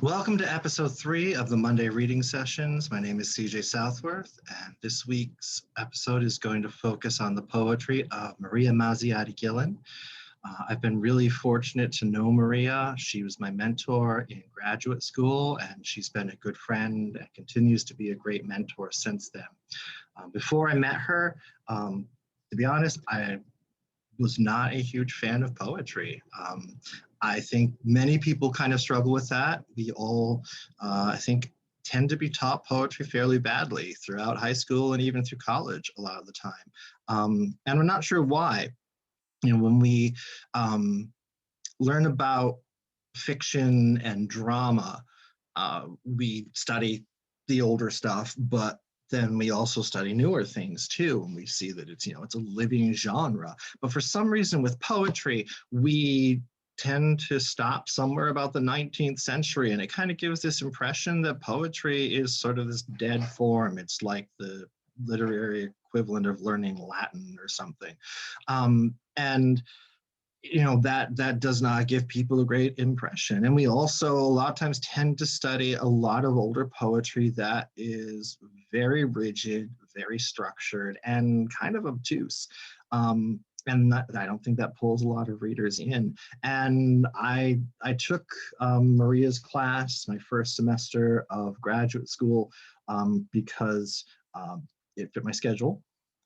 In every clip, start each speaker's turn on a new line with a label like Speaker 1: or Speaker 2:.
Speaker 1: Welcome to episode 3 of the Monday reading sessions. My name is CJ Southworth, and this week's episode is going to focus on the poetry of Maria Mazziotti Gillan. I've been really fortunate to know Maria. She was my mentor in graduate school, and she's been a good friend and continues to be a great mentor since then. Before I met her, to be honest, I was not a huge fan of poetry. I think many people kind of struggle with that. We all, I think, tend to be taught poetry fairly badly throughout high school and even through college a lot of the time. And we're not sure why. When we learn about fiction and drama, we study the older stuff, but then we also study newer things too, and we see that it's a living genre. But for some reason with poetry, we tend to stop somewhere about the 19th century, and it kind of gives this impression that poetry is sort of this dead form. It's like the literary equivalent of learning Latin or something. And that does not give people a great impression. And we also a lot of times tend to study a lot of older poetry that is very rigid, very structured, and kind of obtuse. And I don't think that pulls a lot of readers in. And I took Maria's class my first semester of graduate school because it fit my schedule.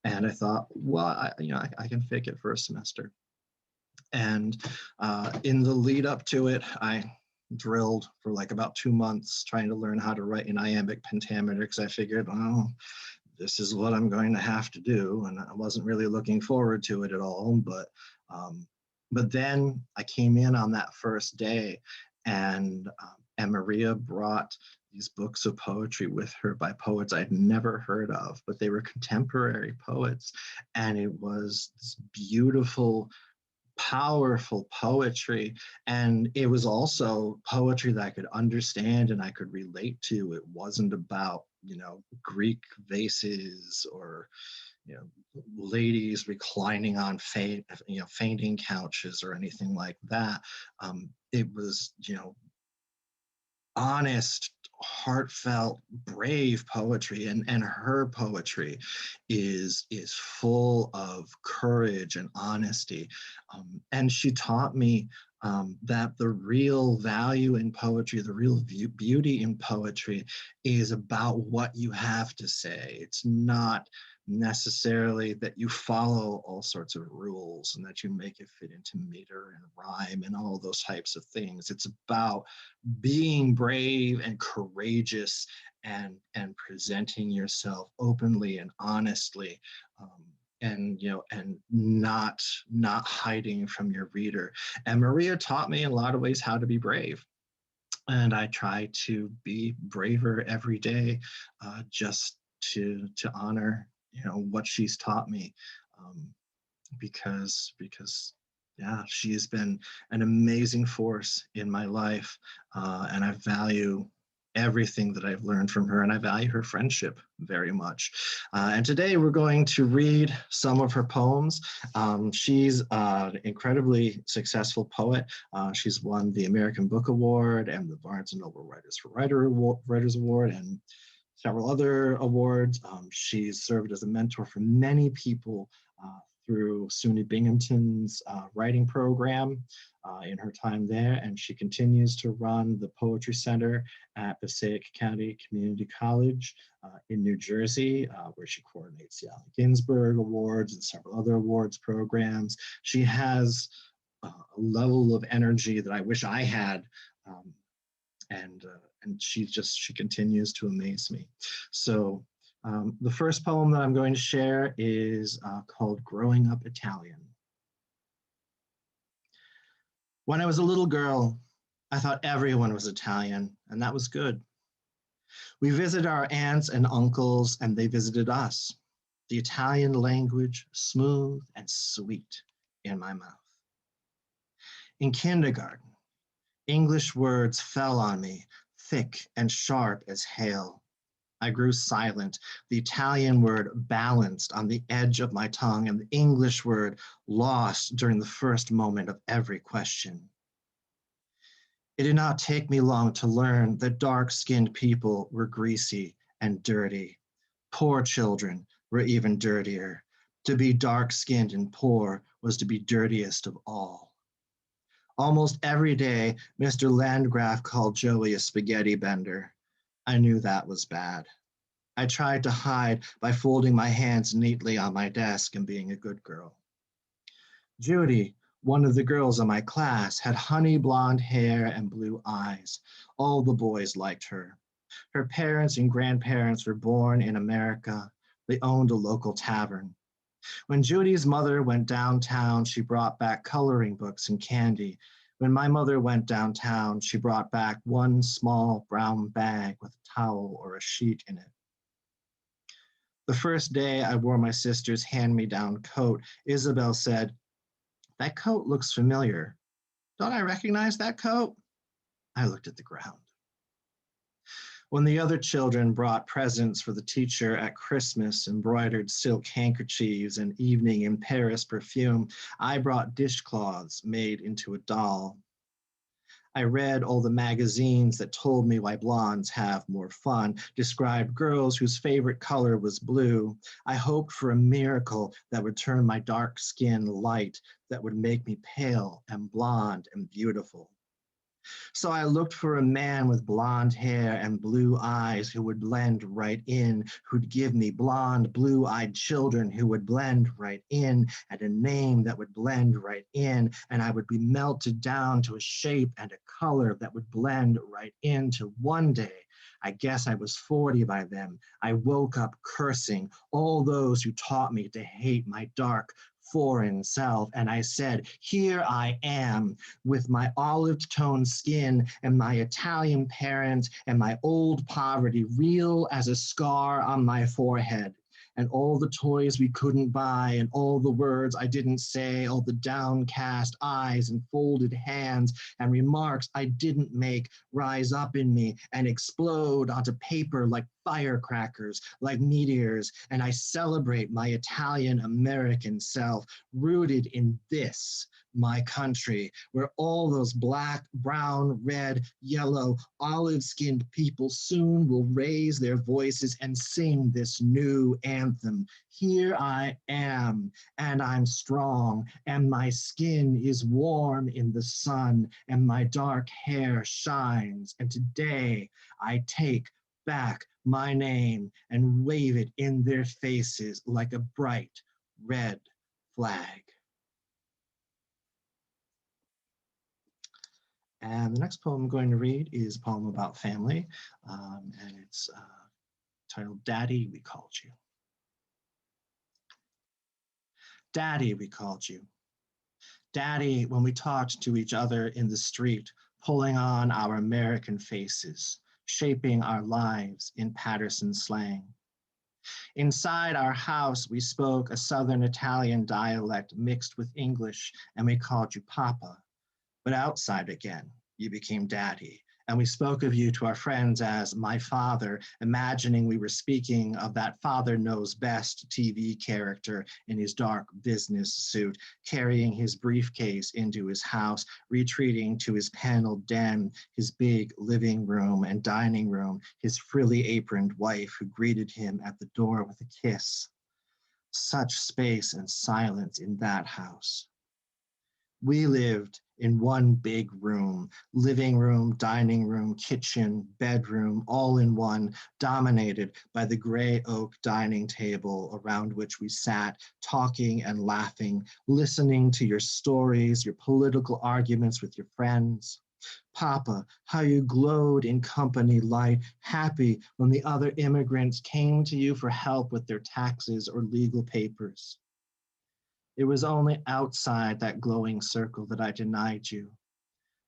Speaker 1: And I thought, well, I can fake it for a semester. And in the lead up to it, I drilled for like about 2 months trying to learn how to write in iambic pentameter, because I figured, oh, this is what I'm going to have to do. And I wasn't really looking forward to it at all. But then I came in on that first day, and Maria brought these books of poetry with her by poets I'd never heard of, but they were contemporary poets. And it was this beautiful, powerful poetry, and it was also poetry that I could understand and I could relate to. It wasn't about Greek vases or ladies reclining on fainting couches or anything like that. It was honest, heartfelt, brave poetry, and her poetry is full of courage and honesty. And she taught me that the real value in poetry, the real beauty in poetry, is about what you have to say. It's not necessarily that you follow all sorts of rules and that you make it fit into meter and rhyme and all those types of things. It's about being brave and courageous and presenting yourself openly and honestly, and not hiding from your reader. And Maria taught me in a lot of ways how to be brave, and I try to be braver every day, just to honor what she's taught me, because yeah, she has been an amazing force in my life, and I value everything that I've learned from her, and I value her friendship very much. And today we're going to read some of her poems. She's an incredibly successful poet. She's won the American Book Award and the Barnes & Noble Writers Award and several other awards. She's served as a mentor for many people through SUNY Binghamton's writing program in her time there, and she continues to run the Poetry Center at Passaic County Community College in New Jersey, where she coordinates the Allen Ginsberg Awards and several other awards programs. She has a level of energy that I wish I had, and she continues to amaze me. So the first poem that I'm going to share is called Growing Up Italian. When I was a little girl, I thought everyone was Italian, and that was good. We visited our aunts and uncles, and they visited us. The Italian language, smooth and sweet in my mouth. In kindergarten, English words fell on me, thick and sharp as hail. I grew silent. The Italian word balanced on the edge of my tongue, and the English word lost during the first moment of every question. It did not take me long to learn that dark-skinned people were greasy and dirty. Poor children were even dirtier. To be dark-skinned and poor was to be dirtiest of all. Almost every day, Mr. Landgraf called Joey a spaghetti bender. I knew that was bad. I tried to hide by folding my hands neatly on my desk and being a good girl. Judy, one of the girls in my class, had honey blonde hair and blue eyes. All the boys liked her. Her parents and grandparents were born in America. They owned a local tavern. When Judy's mother went downtown, she brought back coloring books and candy. When my mother went downtown, she brought back one small brown bag with a towel or a sheet in it. The first day I wore my sister's hand-me-down coat, Isabel said, "That coat looks familiar. Don't I recognize that coat?" I looked at the ground. When the other children brought presents for the teacher at Christmas, embroidered silk handkerchiefs and evening in Paris perfume, I brought dishcloths made into a doll. I read all the magazines that told me why blondes have more fun, described girls whose favorite color was blue. I hoped for a miracle that would turn my dark skin light, that would make me pale and blonde and beautiful. So I looked for a man with blonde hair and blue eyes who would blend right in, who'd give me blonde, blue-eyed children who would blend right in, and a name that would blend right in, and I would be melted down to a shape and a color that would blend right into one day. I guess I was 40 by then. I woke up cursing all those who taught me to hate my dark, foreign self, and I said, here I am, with my olive toned skin and my Italian parents and my old poverty real as a scar on my forehead. And all the toys we couldn't buy, and all the words I didn't say, all the downcast eyes and folded hands and remarks I didn't make rise up in me and explode onto paper like firecrackers, like meteors. And I celebrate my Italian American self, rooted in this, my country, where all those black, brown, red, yellow, olive-skinned people soon will raise their voices and sing this new anthem. Here I am, and I'm strong, and my skin is warm in the sun, and my dark hair shines, and today I take back my name and wave it in their faces like a bright red flag. And the next poem I'm going to read is a poem about family, and it's titled Daddy, We Called You. Daddy, we called you. Daddy, when we talked to each other in the street, pulling on our American faces, shaping our lives in Paterson slang. Inside our house, we spoke a Southern Italian dialect mixed with English, and we called you Papa. But outside again, you became Daddy, and we spoke of you to our friends as my father, imagining we were speaking of that father knows best TV character in his dark business suit, carrying his briefcase into his house, retreating to his paneled den, his big living room and dining room, his frilly aproned wife who greeted him at the door with a kiss. Such space and silence in that house. We lived in one big room, living room, dining room, kitchen, bedroom, all in one, dominated by the gray oak dining table around which we sat, talking and laughing, listening to your stories, your political arguments with your friends. Papa, how you glowed in company light, happy when the other immigrants came to you for help with their taxes or legal papers. It was only outside that glowing circle that I denied you,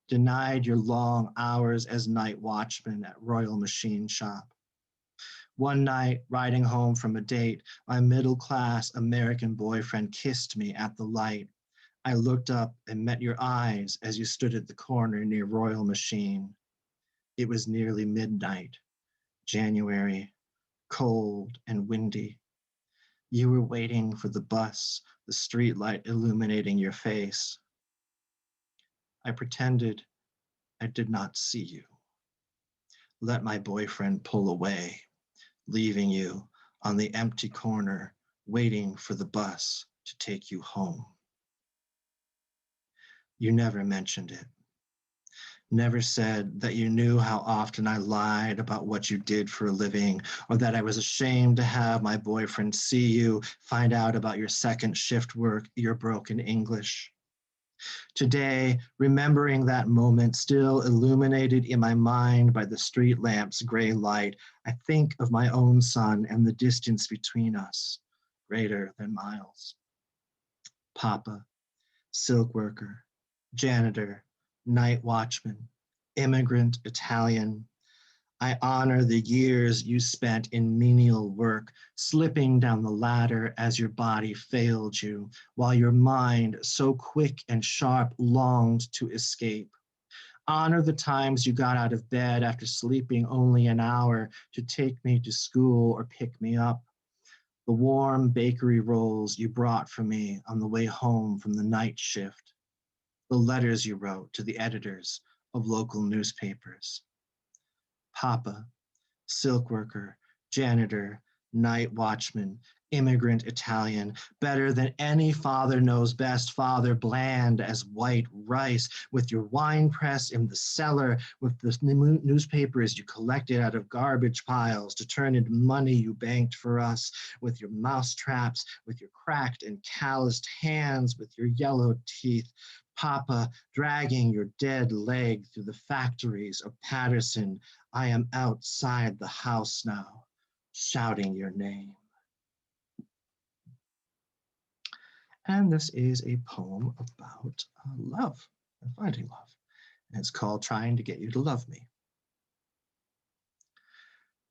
Speaker 1: denied your long hours as night watchman at Royal Machine Shop. One night, riding home from a date, my middle-class American boyfriend kissed me at the light. I looked up and met your eyes as you stood at the corner near Royal Machine. It was nearly midnight, January, cold and windy. You were waiting for the bus, the streetlight illuminating your face. I pretended I did not see you. Let my boyfriend pull away, leaving you on the empty corner, waiting for the bus to take you home. You never mentioned it. Never said that you knew how often I lied about what you did for a living, or that I was ashamed to have my boyfriend see you, find out about your second shift work, your broken English. Today, remembering that moment still illuminated in my mind by the street lamp's gray light, I think of my own son and the distance between us, greater than miles. Papa, silk worker, janitor, night watchman, immigrant Italian. I honor the years you spent in menial work, slipping down the ladder as your body failed you, while your mind, so quick and sharp, longed to escape. Honor the times you got out of bed after sleeping only an hour to take me to school or pick me up. The warm bakery rolls you brought for me on the way home from the night shift. The letters you wrote to the editors of local newspapers. Papa, silk worker, janitor, night watchman, immigrant Italian, better than any father knows best, father, bland as white rice, with your wine press in the cellar, with the newspapers you collected out of garbage piles to turn into money you banked for us, with your mouse traps, with your cracked and calloused hands, with your yellow teeth. Papa, dragging your dead leg through the factories of Paterson. I am outside the house now, shouting your name. And this is a poem about love and finding love. And it's called Trying to Get You to Love Me.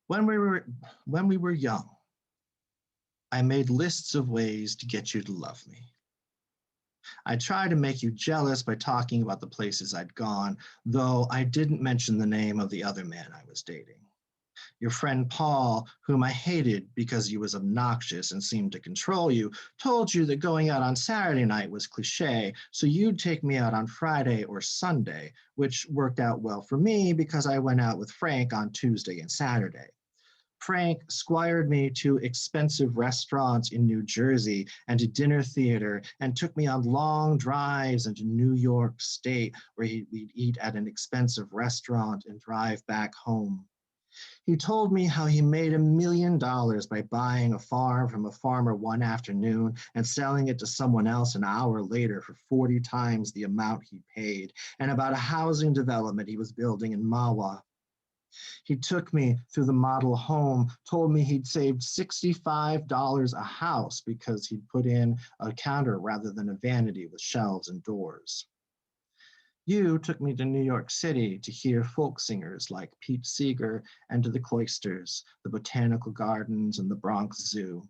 Speaker 1: When we were young, I made lists of ways to get you to love me. I tried to make you jealous by talking about the places I'd gone, though I didn't mention the name of the other man I was dating. Your friend Paul, whom I hated because he was obnoxious and seemed to control you, told you that going out on Saturday night was cliche, so you'd take me out on Friday or Sunday, which worked out well for me because I went out with Frank on Tuesday and Saturday. Frank squired me to expensive restaurants in New Jersey and to dinner theater and took me on long drives into New York State where we'd eat at an expensive restaurant and drive back home. He told me how he made $1 million by buying a farm from a farmer one afternoon and selling it to someone else an hour later for 40 times the amount he paid, and about a housing development he was building in Mahwah. He took me through the model home, told me he'd saved $65 a house because he'd put in a counter rather than a vanity with shelves and doors. You took me to New York City to hear folk singers like Pete Seeger and to the cloisters, the botanical gardens, and the Bronx Zoo.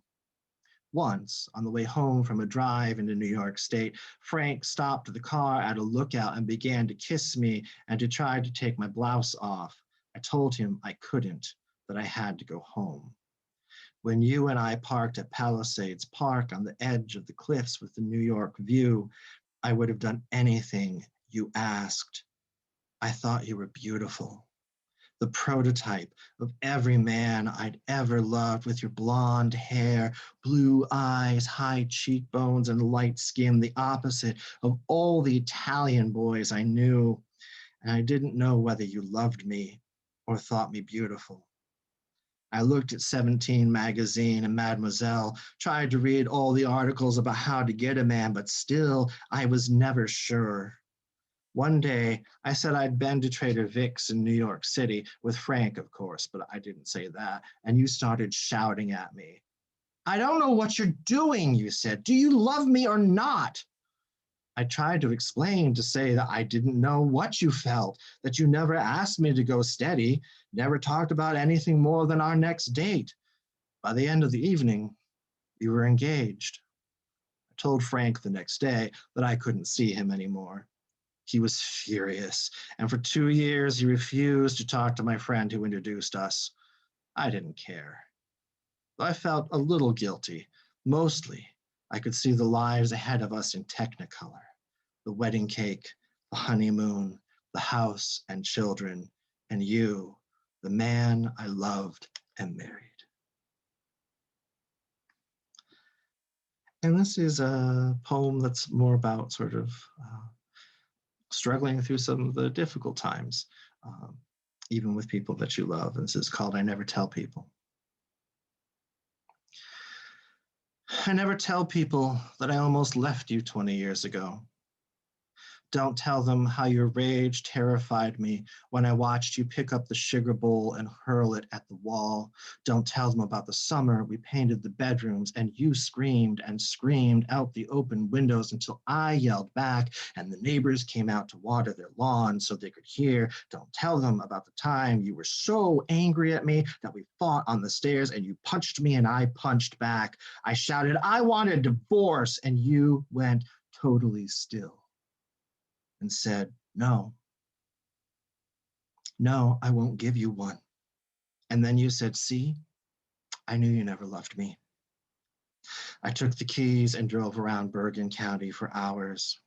Speaker 1: Once, on the way home from a drive into New York State, Frank stopped the car at a lookout and began to kiss me and to try to take my blouse off. I told him I couldn't, that I had to go home. When you and I parked at Palisades Park on the edge of the cliffs with the New York view, I would have done anything you asked. I thought you were beautiful. The prototype of every man I'd ever loved, with your blonde hair, blue eyes, high cheekbones, and light skin, the opposite of all the Italian boys I knew. And I didn't know whether you loved me or thought me beautiful. I looked at 17 magazine and Mademoiselle, tried to read all the articles about how to get a man, but still I was never sure. One day, I said I'd been to Trader Vic's in New York City, with Frank, of course, but I didn't say that, and you started shouting at me. I don't know what you're doing, you said. Do you love me or not? I tried to explain, to say that I didn't know what you felt, that you never asked me to go steady, never talked about anything more than our next date. By the end of the evening, you were engaged. I told Frank the next day that I couldn't see him anymore. He was furious, and for 2 years he refused to talk to my friend who introduced us. I didn't care. I felt a little guilty. Mostly, I could see the lives ahead of us in technicolor. The wedding cake, the honeymoon, the house and children, and you, the man I loved and married. And this is a poem that's more about sort of struggling through some of the difficult times, um, even with people that you love. And this is called I Never Tell People. I never tell people that I almost left you 20 years ago. Don't tell them how your rage terrified me when I watched you pick up the sugar bowl and hurl it at the wall. Don't tell them about the summer we painted the bedrooms and you screamed and screamed out the open windows until I yelled back and the neighbors came out to water their lawn so they could hear. Don't tell them about the time you were so angry at me that we fought on the stairs and you punched me and I punched back. I shouted, I want a divorce, and you went totally still and said, no, I won't give you one. And then you said, see, I knew you never loved me. I took the keys and drove around Bergen County for hours.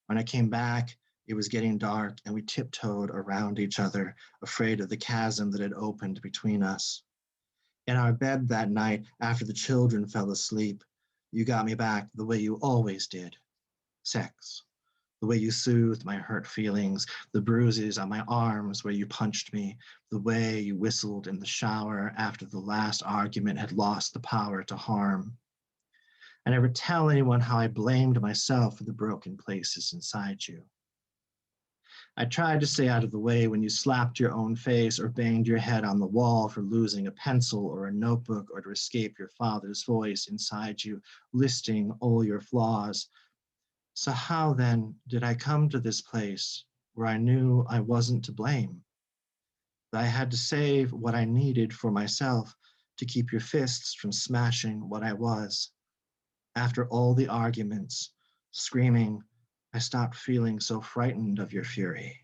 Speaker 1: When I came back, it was getting dark and we tiptoed around each other, afraid of the chasm that had opened between us. In our bed that night, after the children fell asleep, you got me back the way you always did. Sex. The way you soothed my hurt feelings, the bruises on my arms where you punched me, the way you whistled in the shower after the last argument had lost the power to harm. I never tell anyone how I blamed myself for the broken places inside you. I tried to stay out of the way when you slapped your own face or banged your head on the wall for losing a pencil or a notebook or to escape your father's voice inside you, listing all your flaws. So how then did I come to this place where I knew I wasn't to blame? That I had to save what I needed for myself to keep your fists from smashing what I was. After all the arguments, screaming, I stopped feeling so frightened of your fury.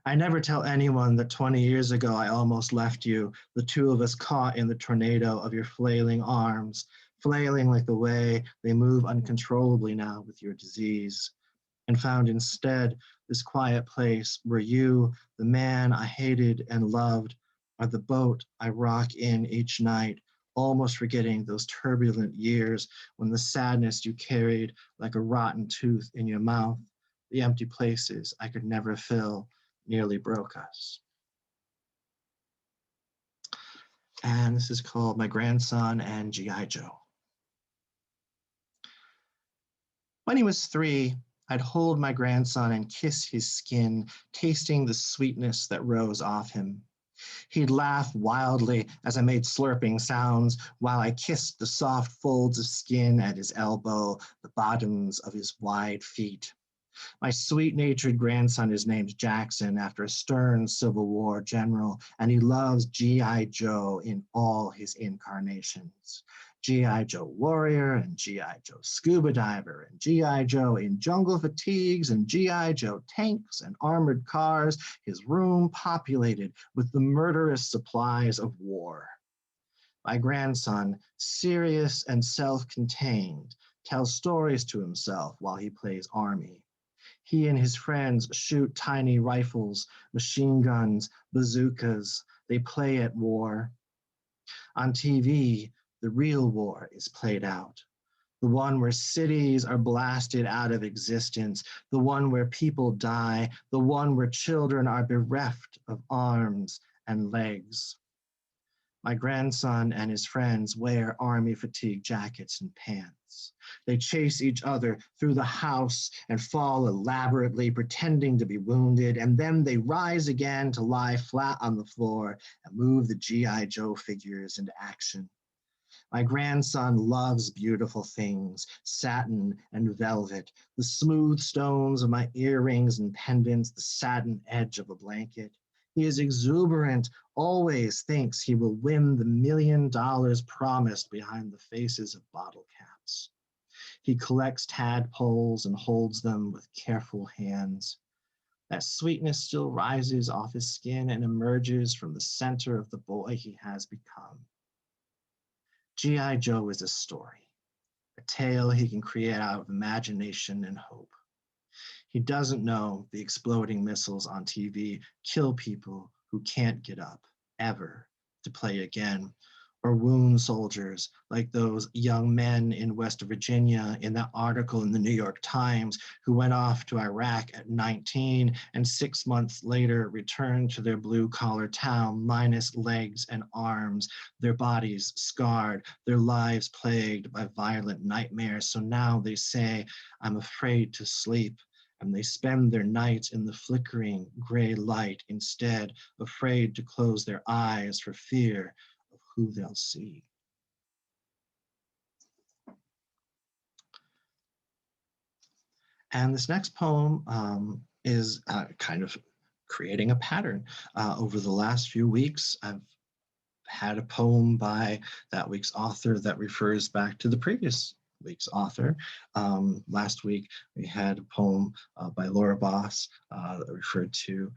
Speaker 1: I never tell anyone that 20 years ago I almost left you, the two of us caught in the tornado of your flailing arms, flailing like the way they move uncontrollably now with your disease, and found instead this quiet place where you, the man I hated and loved, are the boat I rock in each night, almost forgetting those turbulent years when the sadness you carried like a rotten tooth in your mouth, the empty places I could never fill, nearly broke us. And this is called My Grandson and G.I. Joe. When he was 3, I'd hold my grandson and kiss his skin, tasting the sweetness that rose off him. He'd laugh wildly as I made slurping sounds while I kissed the soft folds of skin at his elbow, the bottoms of his wide feet. My sweet-natured grandson is named Jackson after a stern Civil War general, and he loves G.I. Joe in all his incarnations. G.I. Joe Warrior and G.I. Joe Scuba Diver and G.I. Joe in jungle fatigues and G.I. Joe tanks and armored cars, his room populated with the murderous supplies of war. My grandson, serious and self-contained, tells stories to himself while he plays army. He and his friends shoot tiny rifles, machine guns, bazookas. They play at war. On TV, the real war is played out. The one where cities are blasted out of existence, the one where people die, the one where children are bereft of arms and legs. My grandson and his friends wear army fatigue jackets and pants. They chase each other through the house and fall elaborately, pretending to be wounded, and then they rise again to lie flat on the floor and move the G.I. Joe figures into action. My grandson loves beautiful things, satin and velvet, the smooth stones of my earrings and pendants, the satin edge of a blanket. He is exuberant, always thinks he will win the $1 million promised behind the faces of bottle caps. He collects tadpoles and holds them with careful hands. That sweetness still rises off his skin and emerges from the center of the boy he has become. G.I. Joe is a story, a tale he can create out of imagination and hope. He doesn't know the exploding missiles on TV kill people who can't get up, ever, to play again, or wound soldiers like those young men in West Virginia in that article in the New York Times who went off to Iraq at 19 and 6 months later returned to their blue-collar town minus legs and arms, their bodies scarred, their lives plagued by violent nightmares. So now they say, I'm afraid to sleep. And they spend their nights in the flickering gray light instead, afraid to close their eyes for fear of who they'll see. And this next poem is kind of creating a pattern. Over the last few weeks, I've had a poem by that week's author that refers back to the previous week's author. Last week, we had a poem by Laura Boss that referred to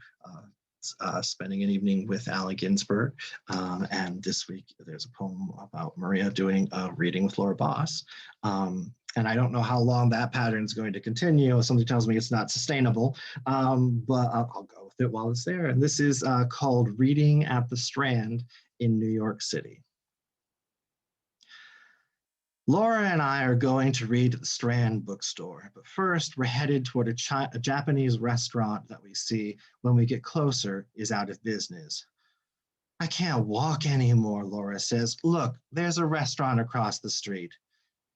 Speaker 1: spending an evening with Allen Ginsberg. And this week, there's a poem about Maria doing a reading with Laura Boss. And I don't know how long that pattern is going to continue. Something tells me it's not sustainable, but I'll go with it while it's there. And this is called Reading at the Strand in New York City. Laura and I are going to read at the Strand bookstore, but first we're headed toward a Japanese restaurant that we see when we get closer is out of business. I can't walk anymore, Laura says. Look, there's a restaurant across the street.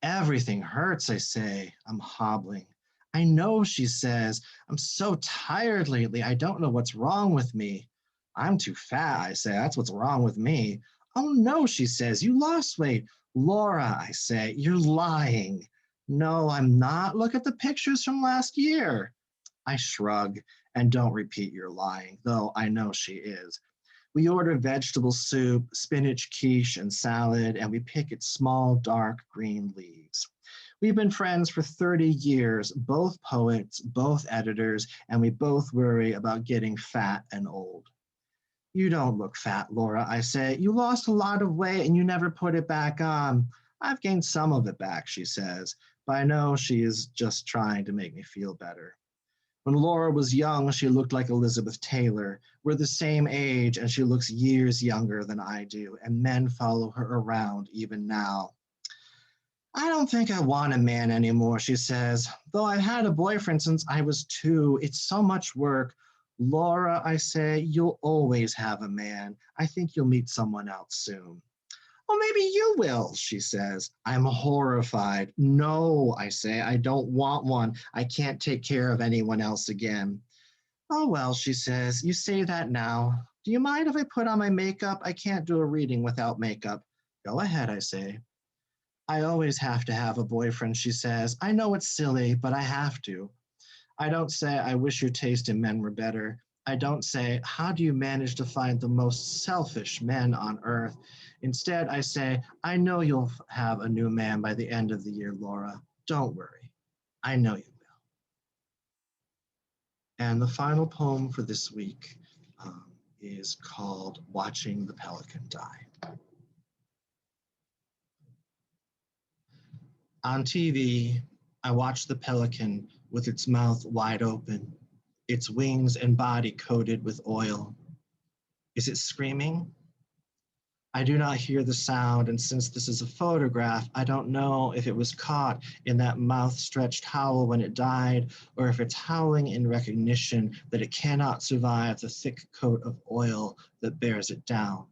Speaker 1: Everything hurts, I say. I'm hobbling. I know, she says. I'm so tired lately. I don't know what's wrong with me. I'm too fat, I say. That's what's wrong with me. Oh no, she says. You lost weight. Laura, I say, you're lying. No, I'm not. Look at the pictures from last year. I shrug and don't repeat you're lying, though I know she is. We order vegetable soup, spinach quiche, and salad, and we pick at small, dark green leaves. We've been friends for 30 years, both poets, both editors, and we both worry about getting fat and old. You don't look fat, Laura, I say. You lost a lot of weight and you never put it back on. I've gained some of it back, she says, but I know she is just trying to make me feel better. When Laura was young, she looked like Elizabeth Taylor. We're the same age and she looks years younger than I do, and men follow her around even now. I don't think I want a man anymore, she says, though I've had a boyfriend since I was 2. It's so much work. Laura, I say, you'll always have a man. I think you'll meet someone else soon. Well, maybe you will, she says. I'm horrified. No, I say, I don't want one. I can't take care of anyone else again. Oh, well, she says, you say that now. Do you mind if I put on my makeup? I can't do a reading without makeup. Go ahead, I say. I always have to have a boyfriend, she says. I know it's silly, but I have to. I don't say, I wish your taste in men were better. I don't say, how do you manage to find the most selfish men on earth? Instead, I say, I know you'll have a new man by the end of the year, Laura. Don't worry. I know you will. And the final poem for this week is called Watching the Pelican Die. On TV, I watch the pelican with its mouth wide open, its wings and body coated with oil. Is it screaming? I do not hear the sound, and since this is a photograph, I don't know if it was caught in that mouth-stretched howl when it died, or if it's howling in recognition that it cannot survive the thick coat of oil that bears it down.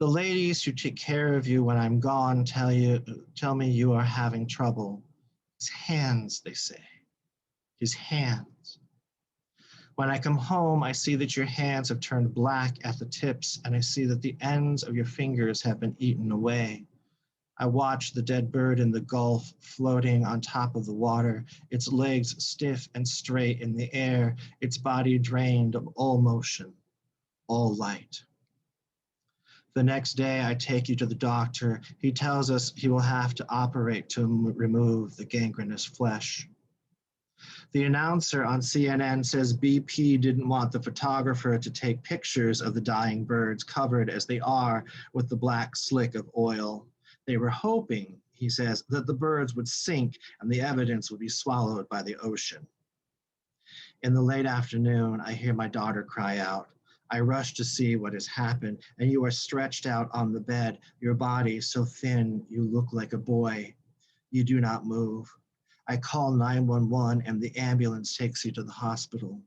Speaker 1: The ladies who take care of you when I'm gone tell me you are having trouble. His hands, they say. His hands. When I come home, I see that your hands have turned black at the tips, and I see that the ends of your fingers have been eaten away. I watch the dead bird in the Gulf floating on top of the water, its legs stiff and straight in the air, its body drained of all motion, all light. The next day, I take you to the doctor. He tells us he will have to operate to remove the gangrenous flesh. The announcer on CNN says BP didn't want the photographer to take pictures of the dying birds covered as they are with the black slick of oil. They were hoping, he says, that the birds would sink and the evidence would be swallowed by the ocean. In the late afternoon, I hear my daughter cry out. I rush to see what has happened, and you are stretched out on the bed, your body so thin you look like a boy. You do not move. I call 911 and the ambulance takes you to the hospital.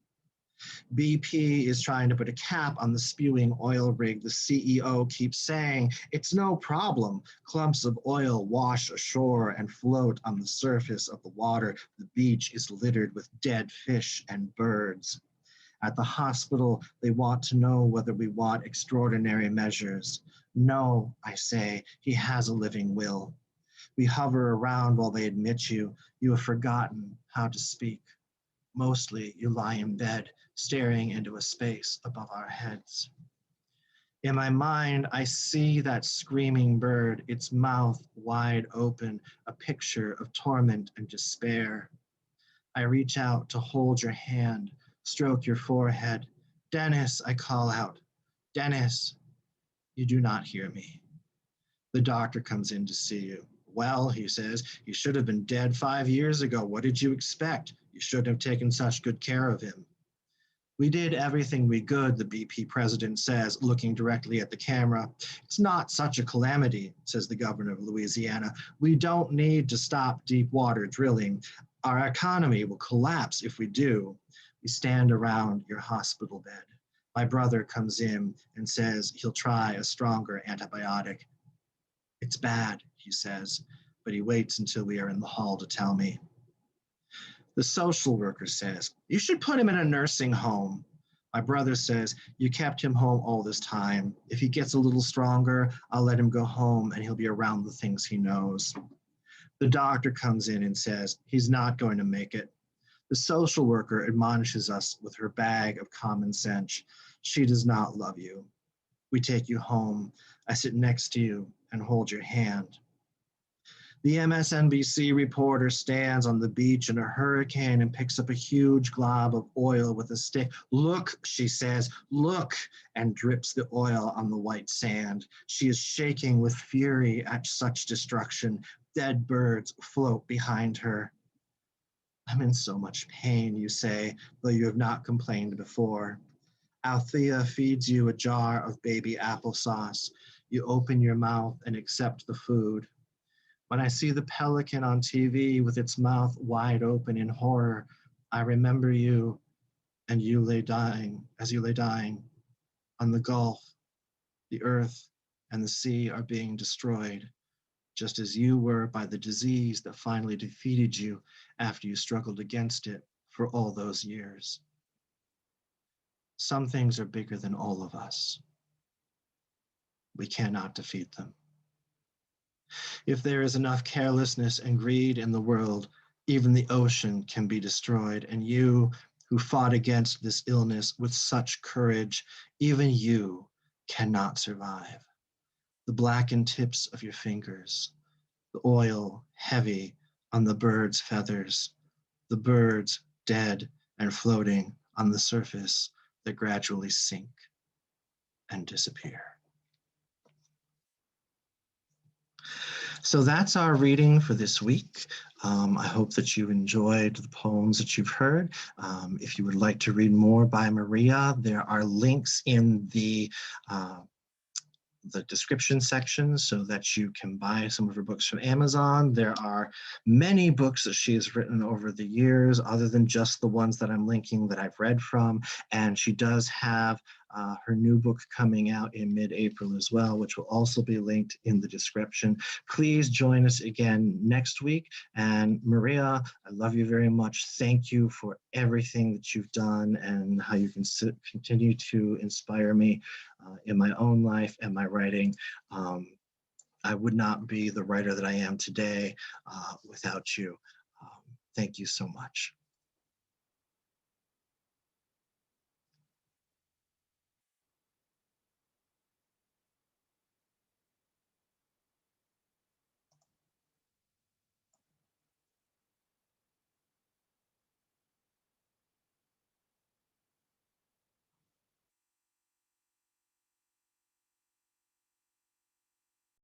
Speaker 1: BP is trying to put a cap on the spewing oil rig. The CEO keeps saying, it's no problem. Clumps of oil wash ashore and float on the surface of the water. The beach is littered with dead fish and birds. At the hospital, they want to know whether we want extraordinary measures. No, I say, he has a living will. We hover around while they admit you. You have forgotten how to speak. Mostly, you lie in bed, staring into a space above our heads. In my mind, I see that screaming bird, its mouth wide open, a picture of torment and despair. I reach out to hold your hand, stroke your forehead. Dennis, I call out. Dennis, you do not hear me. The doctor comes in to see you. Well, he says, he should have been dead 5 years ago. What did you expect? You shouldn't have taken such good care of him. We did everything we could, the BP president says, looking directly at the camera. It's not such a calamity, says the governor of Louisiana. We don't need to stop deep water drilling. Our economy will collapse if we do. We stand around your hospital bed. My brother comes in and says he'll try a stronger antibiotic. It's bad, he says, but he waits until we are in the hall to tell me. The social worker says, you should put him in a nursing home. My brother says, you kept him home all this time. If he gets a little stronger, I'll let him go home and he'll be around the things he knows. The doctor comes in and says, he's not going to make it. The social worker admonishes us with her bag of common sense. She does not love you. We take you home. I sit next to you and hold your hand. The MSNBC reporter stands on the beach in a hurricane and picks up a huge glob of oil with a stick. Look, she says, look, and drips the oil on the white sand. She is shaking with fury at such destruction. Dead birds float behind her. I'm in so much pain, you say, though you have not complained before. Althea feeds you a jar of baby applesauce. You open your mouth and accept the food. When I see the Pelican on TV with its mouth wide open in horror, I remember you and you lay dying, as you lay dying. On the Gulf, the earth and the sea are being destroyed, just as you were by the disease that finally defeated you after you struggled against it for all those years. Some things are bigger than all of us. We cannot defeat them. If there is enough carelessness and greed in the world, even the ocean can be destroyed. And you, who fought against this illness with such courage, even you cannot survive. The blackened tips of your fingers, the oil heavy on the bird's feathers, the birds dead and floating on the surface that gradually sink and disappear. So that's our reading for this week. I hope that you enjoyed the poems that you've heard. If you would like to read more by Maria, there are links in the description section so that you can buy some of her books from Amazon. There are many books that she has written over the years, other than just the ones that I'm linking that I've read from. And she does have her new book coming out in mid-April as well, which will also be linked in the description. Please join us again next week. And Maria, I love you very much. Thank you for everything that you've done and how you can continue to inspire me in my own life and my writing. I would not be the writer that I am today without you. Thank you so much.